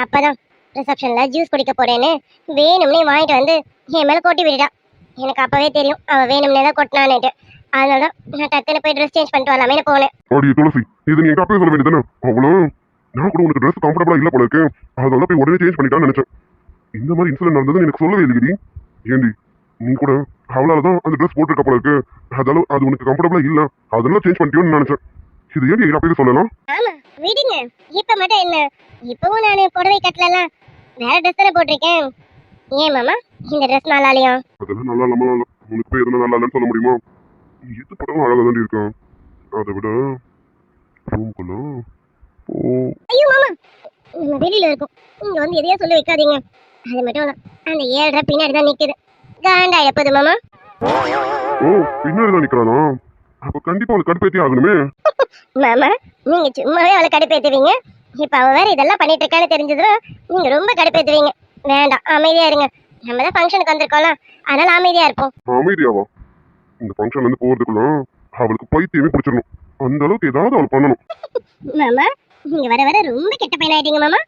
அப்பதான் ரிசப்ஷன்ல ஜூஸ் குடிக்க போறேன்னு வேணும்னே வாங்கிட்டு வந்து என் மேல கொட்டி விட்டுட்டான். எனக்கு அப்பவே தெரியும் அவ வேணும்னே தான் கொட்டினான்னுட்டு. அதனாலதான் நான் டக்குன்னு போய் ட்ரெஸ் சேஞ்ச் பண்ணிட்டு வரலாமே போனேன். அடி துளசி, இது நீ எங்க அப்பவே சொல்ல வேண்டியதானே? அவ்வளோ நான் கூட உனக்கு ட்ரெஸ் கம்ஃபர்டபுளா இல்ல போல இருக்கு, அதனால போய் உடனே சேஞ்ச் பண்ணிட்டான்னு நினைச்சேன். இந்த மாதிரி இன்சிடென்ட் நடந்ததுன்னு எனக்கு சொல்லவே இல்லைடி. ஏண்டி நீ கூட அவளாலதான் அந்த ட்ரெஸ் போட்டிருக்க போல இருக்கு, அதனால அது உனக்கு கம்ஃபர்டபுளா இல்ல, அதனால சேஞ்ச் பண்ணிட்டியோன்னு நினைச்சேன். இது ஏன் எங்க அப்பவே சொல்லலாம்? ஆமா விடுங்க, இப்ப மட்டும் என்ன, இப்பவும் நான் புடவை கட்டல, வேற ட்ரெஸ் தானே போட்டிருக்கேன். ஏன் மாமா இந்த ட்ரெஸ் நல்லா இல்லையா? அதெல்லாம் நல்லா இல்லாம உனக்கு போய் எதுனா நல்லா இல்லைன்னு சொல்ல முடியுமா? நீ எது போட்டாலும் அழகா தான் இருக்கான். அதை விட ரூம்குள்ள ஓ. ஐயோ மாமா, நம்ம வெளியில இருக்கோம், இங்க வந்து எதையா சொல்லி வைக்காதீங்க. அது மட்டும் இல்ல, அந்த 7.5 பின்னாடி தான் நிக்குது. காண்டா எப்போது மாமா? ஓ பின்னாடி தான் நிக்கிறானா? அப்ப கண்டிப்பா அவளுக்கு கடுப்பேத்தி ஆகணுமே. மாமா நீங்க சும்மாவே அவளை கடுப்பேத்துவீங்க, இப்ப அவ வேற இதெல்லாம் பண்ணிட்டு இருக்கான்னு தெரிஞ்சதுன்னா நீங்க ரொம்ப கடுப்பேத்துவீங்க. வேண்டாம் அமைதியா இருங்க, நம்ம தான் ஃபங்க்ஷனுக்கு வந்திருக்கோம்ல, அதனால அமைதியா இருப்போம். அமைதியாவா? இந்த ஃபங்க்ஷன்ல இருந்து போறதுக்குள்ள அவளுக்கு பைத்தியமே பிடிச்சிடணும், அந்த அளவுக்கு ஏதாவது அவள் பண்ணணும். மாமா நீங்க வர வர ரொம்ப கெட்ட பையனாயிட்டீங்க மாமா.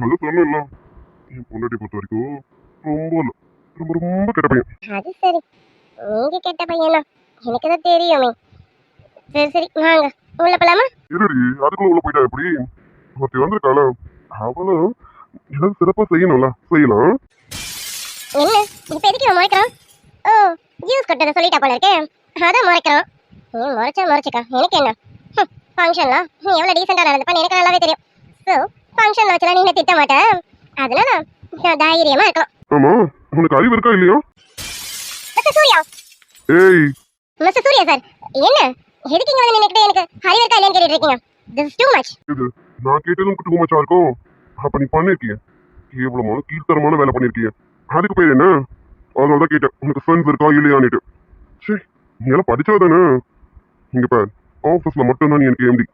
அது சொன்னல, என் பொண்டாட்டி பொறுத்த வரைக்கும் ரொம்ப இல்ல, ரொம்ப ரொம்ப கெட்ட பையன். அது சரி, நீங்க கெட்ட பையனா எனக்கு தான் தெரியுமே. சரி சரி வாங்க உள்ள போலாமா? இருடி, அதுக்குள்ள உள்ள போயிட்டா எப்படி? ஒருத்தி வந்திருக்காள, அவளும் ஏதாவது சிறப்பா செய்யணும்ல, செய்யலாம். என்ன இப்ப எதுக்கு இவன் முறைக்கிறான்? ஓ ஜூஸ் கொட்டதை சொல்லிட்டா போல இருக்கே, அதான் முறைக்கிறான். நீ முறைச்சா எனக்கு என்ன? ஃபங்க்ஷன்ல நீ எவ்வளவு டீசெண்டா நடந்துப்பான்னு எனக்கு நல்லாவே தெரியும். ஸோ ஃபங்க்ஷன்ல வச்சலாம் நீ என்ன திட்ட மாட்டேன், அதனால நான் தைரியமா இருக்கலாம். ஆமா உனக்கு அறிவு இருக்கா இல்லையா? மிஸ்டர் சூர்யா. ஏய் மிஸ்டர் சூர்யா சார், என்ன எதுக்கு இங்க வந்து நின்னுக்கிட்டு எனக்கு அறிவு இருக்கா இல்லையான்னு கேட்டுட்டு இருக்கீங்க? This is too much. இது நான் கேட்டதும் டூ மச்சா இருக்கும். அப்ப நீ பண்ணிருக்கீங்க கேவலமான கீழ்த்தரமான வேலை பண்ணிருக்கீங்க, அதுக்கு பேர் என்ன? அதனாலதான் கேட்டேன் உனக்கு ஃப்ரெண்ட்ஸ் இருக்கா இல்லையான்னுட்டு. சரி நீ எல்லாம் படிச்சா தானே? இங்க பார், ஆஃபீஸ்ல மட்டும்தான் நீ எனக்கு எம்டி,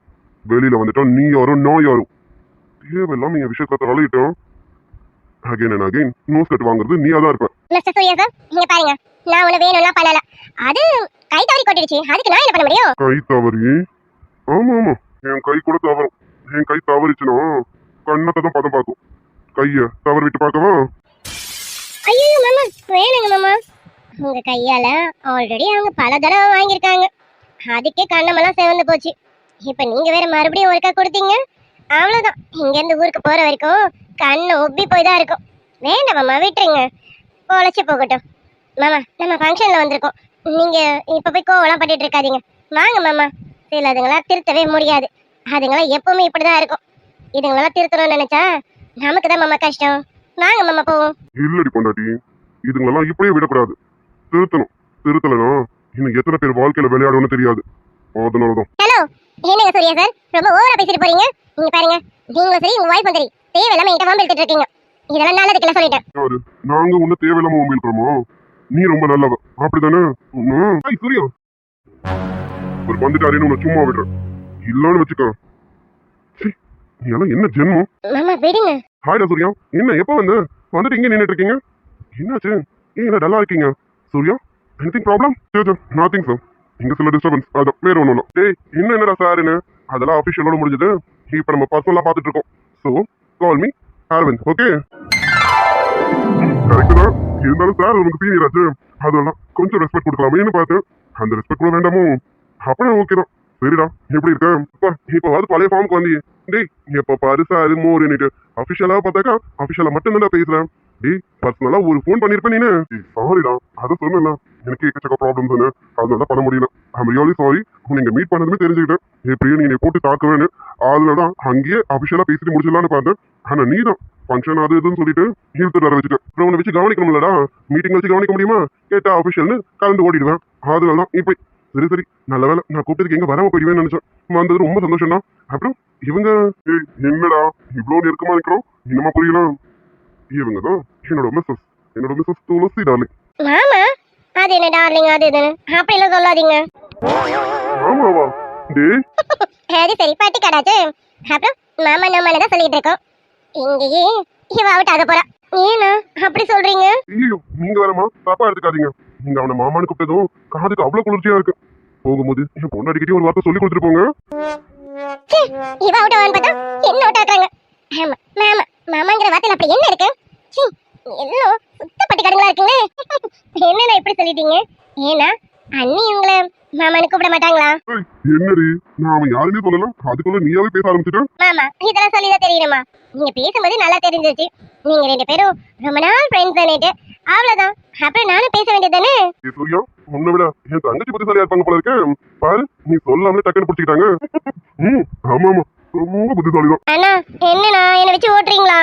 வெளியில வந்துட்டா நீ யாரும் நான் யாரும். தேவையில்லாம என் விஷயத்தை தலையிட்டோம். Again and again nose cut வாங்குறது நீ தான் இருப்ப. மிஸ்டர் சூர்யா சார் இங்க பாருங்க, நான் உன வேணும்னா பண்ணல, அது கை தவறி கொட்டிடுச்சு, அதுக்கு நான் என்ன பண்ண முடியும்? கை தவறி? ஆமா ஆமா, என் கை கூட தவறும். என் கை தவறிச்சுன்னா கண்ணத்தை தான் பதம் பார்க்கும், கைய தவறு விட்டு பார்க்கவா? ஐயோ மாமா வேணுங்க மாமா, உங்க கையால ஆல்ரெடி அவங்க பல தடவை வாங்கியிருக்காங்க, அதுக்கே கண்ணமெல்லாம் சிவந்து போச்சு. இப்ப நீங்க வேற மறுபடியும் ஒருக்கா கொடுத்தீங்க, அவ்வளவுதான். இங்க இருந்து ஊருக்கு போற வரைக்கும் கண்ணு உப்பி போய் தான் இருக்கும். வேண்டாம் மாமா, விட்டுருங்க, பொழைச்சு போகட்டும். மாமா, நம்ம ஃபங்க்ஷன்ல வந்திருக்கோம். நீங்க இப்ப போய் கோவலாம் பட்டுட்டு இருக்காதீங்க. வாங்க மாமா. சிலதுங்களாம் திருத்தவே முடியாது. அதுங்களாம் எப்பவுமே இப்படிதான் இருக்கும். இதுங்களெல்லாம் திருத்தணும்னு நினைச்சா நமக்கு தான் மாமா கஷ்டம். வாங்க மாமா போவோம். இல்லடி பொண்டாட்டி, இதுங்களெல்லாம் இப்படியே விடக்கூடாது. திருத்தணும். திருத்தலனா இன்னும் எத்தனை பேர் வாழ்க்கையில விளையாடுவோன்னு தெரியாது. அதனாலதான். ஹலோ, என்னங்க சூர்யா சார், ரொம்ப ஓவரா பேசிட்டு போறீங்க. நீங்க பாருங்க, நீங்களும் சரி உங்க வைஃபும் சரி தேவையில்லாம என்கிட்ட வம்பிழுத்துட்டு இருக்கீங்க. இதெல்லாம் நல்லதுக்குள்ள சொல்லிட்டேன். யாரு நாங்க உன்ன தேவையில்லாம உண்மையில்றோமோ? நீ ரொம்ப நல்லவ, அப்படிதானே? சூர்யா ஒரு வந்துட்டாருன்னு உன்னை சும்மா விடுறேன். இல்லன்னு வச்சுக்க. நீ எல்லாம் என்ன ஜென்மம்? மாமா விடுங்க. ஹாய்டா சூர்யா, என்ன எப்ப வந்துட்டு இங்க நின்னுட்டு இருக்கீங்க? என்னாச்சு? ஏன் என்ன டல்லா இருக்கீங்க? Surya, anything problem? Nothing sir. இங்க சில டிஸ்டர்பன்ஸ், அதான் வேற ஒண்ணும் இல்ல. டேய், இன்னும் என்னடா சாருன்னு? அதெல்லாம் அபிஷியலோட முடிஞ்சது. இப்ப நம்ம பர்சனலா பாத்துட்டு இருக்கோம். So call me Aravind, okay? Correct தான். இருந்தாலும் சார் உனக்கு சீனியர் ஆச்சு, அதெல்லாம் கொஞ்சம் ரெஸ்பெக்ட் கொடுக்கலாமேன்னு பார்த்தேன். அந்த ரெஸ்பெக்ட் கூட வேண்டாமோ? அப்பனா ஓகே தான். சரிடா, எப்படி இருக்க? இப்ப பழைய ஃபார்முக்கு வந்தீங்க. டேய், எப்ப பாரு சாரு மோருன்னுட்டு அபிஷியலா பார்த்தாக்கா அபிஷியலா மட்டும் தான் பேசுறேன். டேய், பர்சனலா ஒரு ஃபோன் பண்ணிருப்பேன் நீனு. சாரிடா, அதை சொன்னல, எனக்கு எக்கச்சக்க ப்ராப்ளம்ஸ் அதனால பண்ண முடியல. I'm really sorry. நீங்க மீட் பண்ணதுமே தெரிஞ்சுக்கிட்டேன் எப்படியும் நீங்க போட்டு தாக்குவேன்னு. அதனாலதான் அங்கேயே அபிஷியலா பேசிட்டு முடிச்சிடலான்னு பார்த்தேன். ஆனா நீ தான் ஃபங்க்ஷன் அது இதுன்னு சொல்லிட்டு இழுத்துட்டு வர வச்சுட்டேன். அப்புறம் உன்னை வச்சு கவனிக்கணும்லடா. மீட்டிங் வச்சு கவனிக்க முடியுமா? கேட்டா அபிஷியல்னு கலந்து ஓடிடுவேன். அதனாலதான் இப்படி. சரி, நல்ல வேலை நான் கூப்பிட்டதுக்கு எங்க வராம போயிடுவேன்னு நினைச்சேன். வந்தது ரொம்ப சந்தோஷம் தான். அப்புறம் இவங்க என்னடா இவ்வளவு நெருக்கமா இருக்கிறோம்? இன்னமா புரியல. இவங்க தான் என்னோட மிஸ்ஸஸ் துளசி டார்லிங். மாமா, அது என்ன டார்லிங் அது இதுன்னு அப்படி எல்லாம் சொல்லாதீங்க. ஆமாவா? டேய், அது சரி, பட்டி கடாச்சு. அப்புறம் மாமா நம்ம தான் சொல்லிட்டு இருக்கோம். இங்கேயே இவ அவுட் ஆக போறா. ஏன்னா அப்படி சொல்றீங்க? ஐயோ, நீங்க வேறமா தப்பா எடுத்துக்காதீங்க. நீங்க அவனை மாமான்னு கூப்பிட்டதும் காதுக்கு அவ்வளவு குளிர்ச்சியா இருக்கு. போகும்போது என் பொண்டாடிக்கிட்டே ஒரு வார்த்தை சொல்லி கொடுத்துட்டு போங்க. இவ அவுட் ஆவான்னு பார்த்தா என்ன அவுட் ஆக்குறாங்க. ஆமா, மாமா மாமாங்கிற வார்த்தையில அப்படி என்ன இருக்கு? எல்லாம் சுத்த பட்டி கடுங்களா இருக்குங்க. என்னண்ணா இப்படி சொல்லிட்டீங்க? ஏன்னா அண்ணி உங்களை மாமான்னு கூப்பிட மாட்டாங்களா? என்னடி, நான் அவன் யாருன்னே சொல்லலாம், அதுக்குள்ள நீயாவே பேச ஆரம்பிச்சுட்டேன். மாமா, இதெல்லாம் சொல்லிதான் தெரியணுமா? நீங்க பேசும்போது நல்லா தெரிஞ்சிச்சு. நீங்க ரெண்டு பேரும் ரொம்ப நாள் ஃப்ரெண்ட்ஸ் தானேட்டு. அவ்வளவுதான். அப்புறம் நானும் பேச வேண்டியதானே? சூர்யா, உன்னை விட என் தங்கச்சி பத்தி சரியா இருப்பாங்க போல இருக்கேன். பாரு, நீ சொல்லாமலே டக்குன்னு பிடிச்சிக்கிட்டாங்க. ஆமா, ரொம்ப புத்திசாலிதான். அண்ணா, என்னண்ணா என்ன வச்சு ஓட்டுறீங்களா?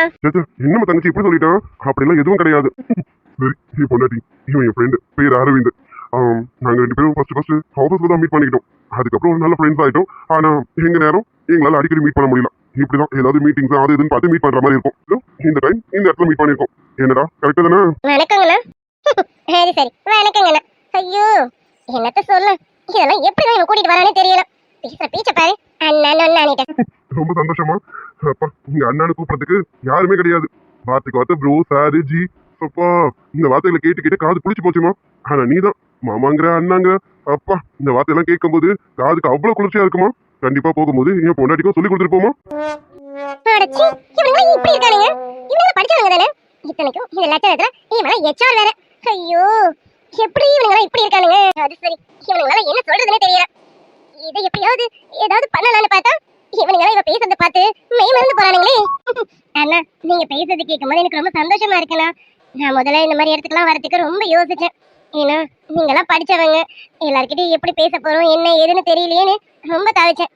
என்னம்மா தங்கச்சி இப்படி சொல்லிட்டான்? அப்படிலாம் எதுவும் கிடையாது. சரி, நீ பொண்டாட்டி, இவன் என் ஃப்ரெண்டு, பேர் அரவிந்த். நாங்க ரெண்டு பேரும் ஃபர்ஸ்ட் ஹவுஸ்ல தான் மீட் பண்ணிக்கிட்டோம். அதுக்கப்புறம் ஒரு நல்ல ஃப்ரெண்ட்ஸ் ஆயிட்டோம். ஆனா எங்க நேரம் எங்களால அடிக்கடி மீட் பண்ண முடியல. இப்படிதான் ஏதாவது மீட்டிங்ஸ் அது இதுன்னு பார்த்து மீட் பண்ற மாதிரி இருக்கும். இந்த டைம் இந்த இடத்துல மீட் பண்ணிருக்கோம். என்னடா, கரெக்டா தானே? வணக்கங்கண்ணா. சரி, வணக்கங்கண்ணா. ஐயோ, என்னத்த சொல்ல, இதெல்லாம் எப்படிதான் இவன் கூட்டிட்டு வரானே தெரியல. பேசுற பீச்ச பாரு. அண்ணா ரொம்ப சந்தோஷமா. அப்பா, இங்க அண்ணான்னு கூப்பிடறதுக்கு யாருமே கிடையாது. வார்த்தைக்கு ப்ரோ, சாரு, ஜி, அப்பா, இந்த வார்த்தைகளை கேட்டு காது புளிச்சு போச்சுமா. ஆனா நீதான் மாமாங்கிற அண்ணாங்கிற. அப்பா, இந்த வார்த்தையெல்லாம் கேட்கும் போது காதுக்கு அவ்வளவு குளிர்ச்சியா இருக்குமா. கண்டிப்பா போகும்போது என் பொண்டாட்டிக்கும் சொல்லி கொடுத்துட்டு போமா. படிச்சவங்க தானே இத்தனைக்கும். இந்த லட்சணத்துல இவன் HR வேற. ஐயோ, எப்படி இவனுங்க இப்படி இருக்கானுங்க? அது சரி, இவனுங்களால என்ன சொல்றதுன்னே தெரியல. இதை எப்படியாவது ஏதாவது பண்ணலாம்னு பார்த்தா இவனுங்களா இவ பேசுறத பார்த்து மெய் மறந்து போறானுங்களே. அண்ணா, நீங்க பேசுறது கேட்கும்போது எனக்கு ரொம்ப சந்தோஷமா இருக்குண்ணா. நான் முதல்ல இந்த மாதிரி இடத்துக்குலாம் வரதுக்கு ரொம்ப யோசிச்சேன். ஏன்னா நீங்களாம் படிச்சவங்க, எல்லார்கிட்டயும் எப்படி பேச போறோம் என்ன ஏதுன்னு தெரியலையேன்னு ரொம்ப தவிச்சேன்.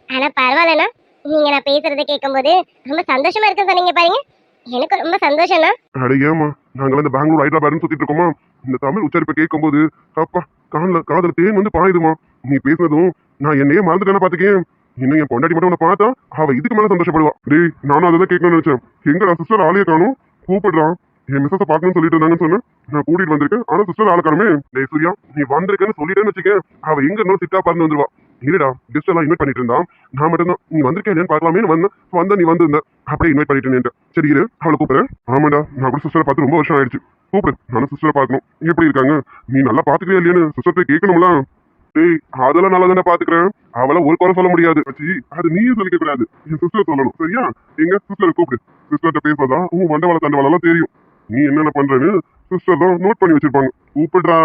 ஆனா பரவாயில்லண்ணா, நீங்க நான் பேசுறதை கேட்கும்போது ரொம்ப சந்தோஷமா இருக்குன்னு சொன்னீங்க பாருங்க. எனக்கு ரொம்ப சந்தோஷம்ண்ணா. அட ஏமா, நாங்களாம் இந்த பெங்களூர் ஹைதராபாத்னு சுத்திட்டு இருக்கோமா. இந்த தமிழ் உச்சரிப்பை கேட்கும்போது அப்பா, காதல தேன் பாயுதுமா. நீ பேசுனதும் நான் என்னையே மறந்துட்டேன்னா பாத்துக்கேன். இன்னும் என் பொண்டாட்டி மட்டும் உன்னை பார்த்தா அவ இதுக்கு மேல சந்தோஷப்படுவா. டேய், நானும் அதை கேட்கணும்னு நினைச்சேன். எங்கடா சிஸ்டர் ஆளையே காணும்? கூப்பிடுறான். என் மிஸ்ஸஸை பார்க்கணும்னு சொல்லிட்டு இருந்தாங்கன்னு சொன்னேன். நான் கூட்டிட்டு வந்திருக்கேன். ஆனா சிஸ்டர் ஆளை காணுமே. டேய் சூர்யா, நீ வந்திருக்கேன்னு சொல்லிட்டேன்னு வச்சுக்கேன், அவ எங்க இருந்தாலும் சிட்டா பார்த்து வந்துருவா. இல்லடா, கெஸ்ட் எல்லாம் இன்வைட் பண்ணிட்டு இருந்தான். நான் மட்டும் தான் நீ வந்திருக்கேன் இல்லையான்னு பார்க்கலாமே வந்தா நீ வந்திருந்த. அப்படியே இன்வைட் பண்ணிட்டு. சரி இரு, அவளை கூப்பிடுறேன். ஆமாடா, நான் கூட சிஸ்டரை பார்த்து ரொம்ப வருஷம் ஆயிடுச்சு. கூப்பிடு, நானும் சிஸ்டரை பார்க்கணும். எப்படி இருக்காங்க, நீ நல்லா பாத்துக்கிறியா இல்லையான்னு சிஸ்டர் கேட்கணும்ல. டேய், அதெல்லாம் நல்லா தானே பாத்துக்கிறேன். அவளை ஒரு குறை சொல்ல முடியாது. அது நீயும் சொல்லிக்க கூடாது, என் சிஸ்டர் சொல்லணும். சரியா? எங்க சிஸ்டரை கூப்பிடு. சிஸ்டர்கிட்ட பேசுறதா உன் மண்டவாள தண்டவாளெல்லாம் தெரியும். நீ என்னென்ன பண்றேன்னு சிஸ்டர் தான் நோட் பண்ணி வச்சிருப்பாங்க. கூப்பிடுறா.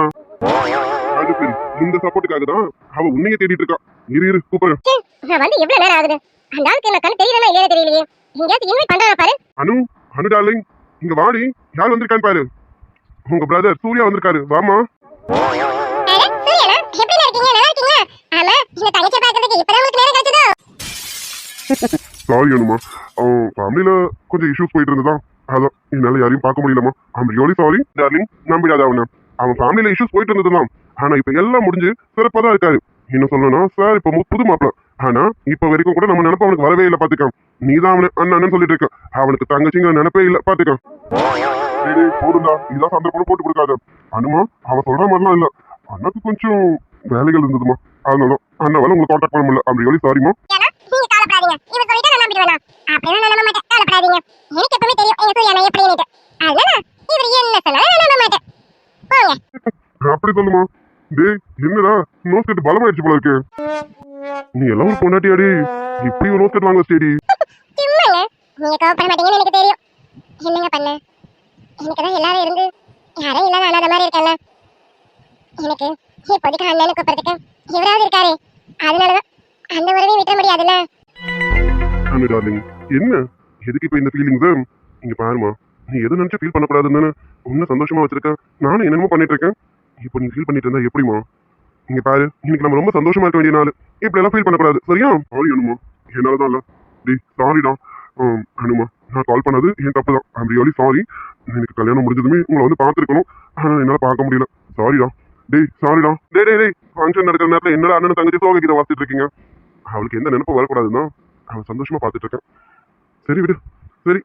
அது சரி, இந்த சப்போர்ட்டுக்காக தான் அவ உன்னைய தேடிட்டு இருக்கா. இரு கூப்பிடுறேன். நான் வந்து எவ்வளவு நேரம் ஆகுது? அந்த ஆளுக்கு என்ன கண்ணு தெரியலன்னா இல்லையா தெரியலையே. எங்கேயாவது இன்வைட் பண்றாங்க பாரு. அனு அனு டார்லிங் இங்க வாடி, யார் வந்திருக்கான்னு பாரு. உங்க பிரதர் சூர்யா வந்திருக்காரு, வாமா. அட சூர்யாண்ணா, எப்படி இருக்கீங்க? நல்லா இருக்கீங்களா? ஆமா, இந்த தங்கச்சி பார்க்கிறதுக்கு இப்பதான் உங்களுக்கு நேரம் கிடைச்சதோ? சாரி அனுமா, அவன் ஃபேமிலியில கொஞ்சம் இஷ்யூஸ் போயிட்டு இருந்ததா, அதான் என்னால யாரையும் பார்க்க முடியலமா. I'm really sorry darling. நம்பிடாத அவன் ஃபேமிலியில இஷ்யூஸ் போயிட்டு இருந்ததுதான். ஆனா இப்ப எல்லாம் முடிஞ்சு சிறப்பா தான் இருக்காரு. இன்னும் சொல்லணும்னா சார் இப்ப புது மாப்பிள்ள. ஆனா இப்ப வரைக்கும் கூட நம்ம நினைப்பு அவனுக்கு வரவே இல்லை. பாத்துக்கான், நீதான் அவனு அண்ணன் சொல்லிட்டு இருக்க. அவனுக்கு தங்கச்சிங்கிற நினைப்பே இல்ல. பாத்துக்கான் போடுண்டா, இதான் சந்தர்ப்பம் போட்டு கொடுக்காத. அனுமா அவன் சொல்ற மாதிரிலாம் இல்ல, அண்ணாக்கு கொஞ்சம் வேலைகள் இருந்ததுமா, அதனால அண்ணாவால உங்களுக்கு கான்டாக்ட் பண்ண முடியல. ஐம் ரியலி சாரிமா. நீங்க கவலைப்படாதீங்க, இவன் சொல்லிட்டா நான் நம்பிடுவேனா? அப்படியே நான் நம்ப மாட்டேன், கவலைப்படாதீங்க. எனக்கு எப்பவுமே தெரியும் எங்க சூர்யா நான் எப்படின்னு. அதனால இவர் என்ன சொன்னாலும் நான் நம்ப மாட்டேன். போங்க. அப்படி சொல்லுமா. டேய் என்னடா நோஸ் கட்டு பலமாயிடுச்சு போல இருக்கு. நீ எல்லாம் ஒரு பொண்டாட்டியாடி, இப்படி ஒரு நோஸ் கட் வாங்க ஸ்டேடி. சும்மாங்க, நீங்க கோவப்பட மாட்டீங்கன்னு எனக்கு தெரியும். என்னங்க பண்ண, எனக்கு தான் எல்லாரும் இருந்து யாரும் இல்லாத அனாத மாதிரி இருக்கல. எனக்கு இப்போதைக்கு அண்ணனு கூப்பிடுறதுக்கு இவராவது இருக்காரு. அதனாலதான் அந்த உறவையும் விட்டுற முடியாதுல்ல. அனு டார்லிங் என்ன எதுக்கு இப்ப இந்த ஃபீலிங்ஸ்? இங்க பாருமா, நீ எது நினைச்சு ஃபீல் பண்ணக்கூடாதுன்னு உன்ன சந்தோஷமா வச்சிருக்க. நானும் என்னென்னமோ பண்ணிட்டு இருக்கேன். இப்போ நீ ஃபீல் பண்ணிட்டு இருந்தா எப்படிமா? இங்க பாரு, இன்னைக்கு நம்ம ரொம்ப சந்தோஷமா இருக்க வேண்டிய நாள். இப்படி எல்லாம் ஃபீல் பண்ணக்கூடாது, சரியா? சாரி அனுமா, என்னாலதான் இல்ல. டேய் சாரிடா. அனுமா, நான் கால் பண்ணது என் தப்பு தான். I'm really sorry. எனக்கு கல்யாணம் முடிஞ்சதுமே உங்களை வந்து பார்த்துருக்கணும், ஆனா என்னால பார்க்க முடியல. சாரிடா. டேய் சாரிடா. டேய் ஃபங்க்ஷன் நடக்கிற நேரத்துல என்னடா அண்ணன் தங்கச்சி சோக கீதை வாசிட்டு இருக்கீங்க? அவளுக்கு எந்த நினைப்பு வரக்கூடாதுன்னா அவன் சந்தோஷமா பார்த்துட்டு இருக்கேன். சரி விடு. சரி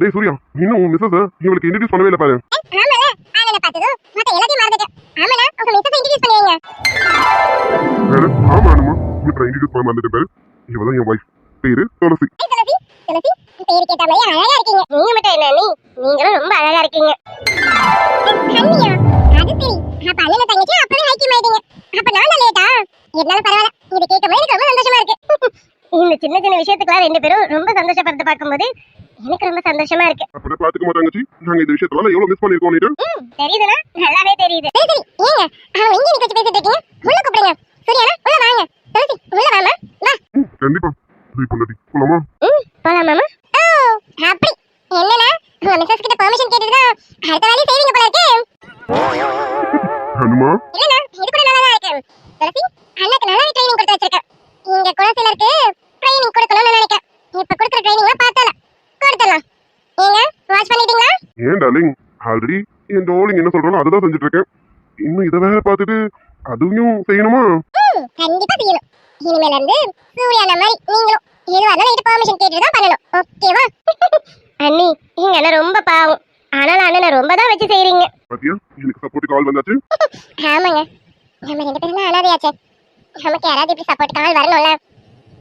டேய் சூர்யா, இன்னும் உன் மிஸ்ஸஸ் இவளுக்கு இன்ட்ரடியூஸ் பண்ணவே இல்லை பாரு. ஆமால, அண்ணனை பார்த்ததோ மத்த எல்லாத்தையும் மறந்துட்டேன். ஆமால, உங்க மிஸ்ஸஸ் இன்ட்ரோ듀ஸ் பண்ணுவீங்க. ஆமா அனுமா, இவளுக்கு இன்ட்ரடியூஸ் பண்ண வந்துட்டு பாரு. இவதான் என் வைஃப், பேரு துளசி. துளசி, துளசி பேரு கேட்ட மாதிரி அழகா இருக்கீங்க. நீங்க மட்டும் என்ன நீ, நீங்களும் ரொம்ப அழகா இருக்கீங்க. கண்ணியா, அது சரி. அப்ப அண்ணனை தங்கச்சி அப்பவே ஐக்கியம் ஆயிட்டீங்க. அப்ப நான் லேட்டா? இருந்தாலும் பரவாயில்ல, இது கேட்கும் போது எனக்கு ரொம்ப சந்தோஷமா இருக்கு. இந்த சின்ன சின்ன விஷயத்துக்குலாம் ரெண்டு பேரும் ரொம்ப சந்தோஷப்படுத்து பார்க்கும்போது எனக்கு ரொம்ப சந்தோஷமா இருக்கு. அப்படியே பாத்துக்க மாட்டாங்கச்சி, நாங்க இந்த விஷயத்துல எவ்வளவு மிஸ் பண்ணிருக்கோம். தெரியுதுனா? நல்லாவே தெரியுது. சரி ஏங்க அவன் இங்க நிக்க பேசிட்டு இருக்கீங்க, உள்ள கூப்பிடுங்க. சூர்யானா உள்ள வாங்க. துளசி உள்ள வாமா, வா. கண்டிப்பா. சரி பொண்டாட்டி போலாமா? போலாம் மாமா. ஓ அப்படி என்னன்னா உங்க மிஸ்ஸஸ் கிட்ட பெர்மிஷன் கேட்டுட்டு தான் அடுத்த வேலையை செய்வீங்க போல இருக்கு. அனுமா இல்லனா இது கூட நல்லா தான் இருக்கு. துளசி அண்ணாக்கு நல்லா ட்ரைனிங் கொடுத்து வச்சிருக்கேன். இங்க கூட சிலருக்கு ட்ரைனிங் கொடுக்கணும்னு நினைக்கிறேன். இப்ப கொடுக்குற ட்ரைனிங்லாம் பார்த்தால கொடுத்துடலாம். ஏங்க வாட்ச் பண்ணிட்டீங்களா? ஏன் டார்லிங், ஆல்ரெடி என் டார்லிங் என்ன சொல்றானோ அதை தான் செஞ்சுட்டு இருக்கேன். இன்னும் இதை வேற பார்த்துட்டு அதுவும் செய்யணுமா? கண்டிப்பா செய்யணும். இனிமேல இருந்து சூர்யா மாதிரி நீங்களும் எதுவா இருந்தாலும் என்கிட்ட பெர்மிஷன் கேட்டுட்டு தான் பண்ணணும், ஓகேவா? அண்ணி எங்க அண்ணன் ரொம்ப பாவம், ஆனாலும் அண்ணனை ரொம்ப தான் வச்சு செய்றீங்க. பாத்தியா, எனக்கு சப்போர்ட் கால் வந்தாச்சு. ஆமாங்க, நம்ம ரெண்டு பேரும் தான் அனாதையாச்சே, நமக்கு யாராவது இப்படி சப்போர்ட் கால் வரணும்ல.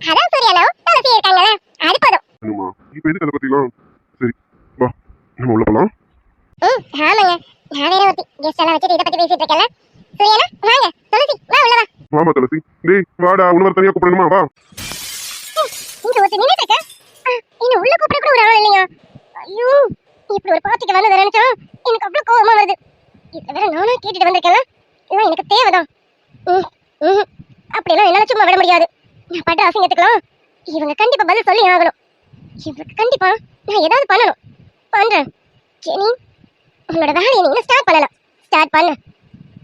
அதான் சூர்யானாவும் துளசி இருக்காங்கல்ல, அது போதும். அனுமா இப்ப எதுக்கு அதை பத்திலாம்? சரி வா, நம்ம உள்ள போலாம். ஆமாங்க, நான் வேற ஒருத்தி கெஸ்ட் எல்லாம் வச்சுட்டு இதை பத்தி பேசிட்டு இருக்கேன்ல. சூர்யானா வாங்க, துளசி வா உள்ள வா. வாமா துளசி. டேய் வாடா, உணவர் தனியா கூப்பிடணுமா? வா. இங்க ஒருத்தி நின்னுட்டு இருக்க, இன்னும் உள்ள கூப்பிட கூட ஒரு ஆள் இல்லையா? ஐயோ, இப்படி ஒரு பார்ட்டிக்கு வந்ததை நினைச்சா எனக்கு அவ்வளவு கோவமா வருது. இதை வேற நானும் கேட்டுட்டு வந்திருக்கேன்ல, இதெல்லாம் எனக்கு தேவைதான். அப்படியெல்லாம் என்னால சும்மா விட முடியாது. நான் பட்ட அசிங்கத்துக்கலாம் இவங்க கண்டிப்பா பதில் சொல்லி ஆகணும். இவங்களுக்கு கண்டிப்பா நான் ஏதாவது பண்ணணும். பண்றேன். ஜெனி, உன்னோட வேலையை நீ இன்னும் ஸ்டார்ட் பண்ணலாம். ஸ்டார்ட் பண்ணு.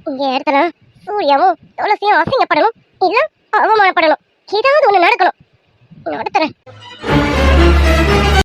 இங்க இடத்துல சூர்யாவும் துளசியும் அசிங்கப்படணும், இல்ல அவமானப்படணும். ஏதாவது ஒண்ணு நடக்கணும். நடத்துறேன்.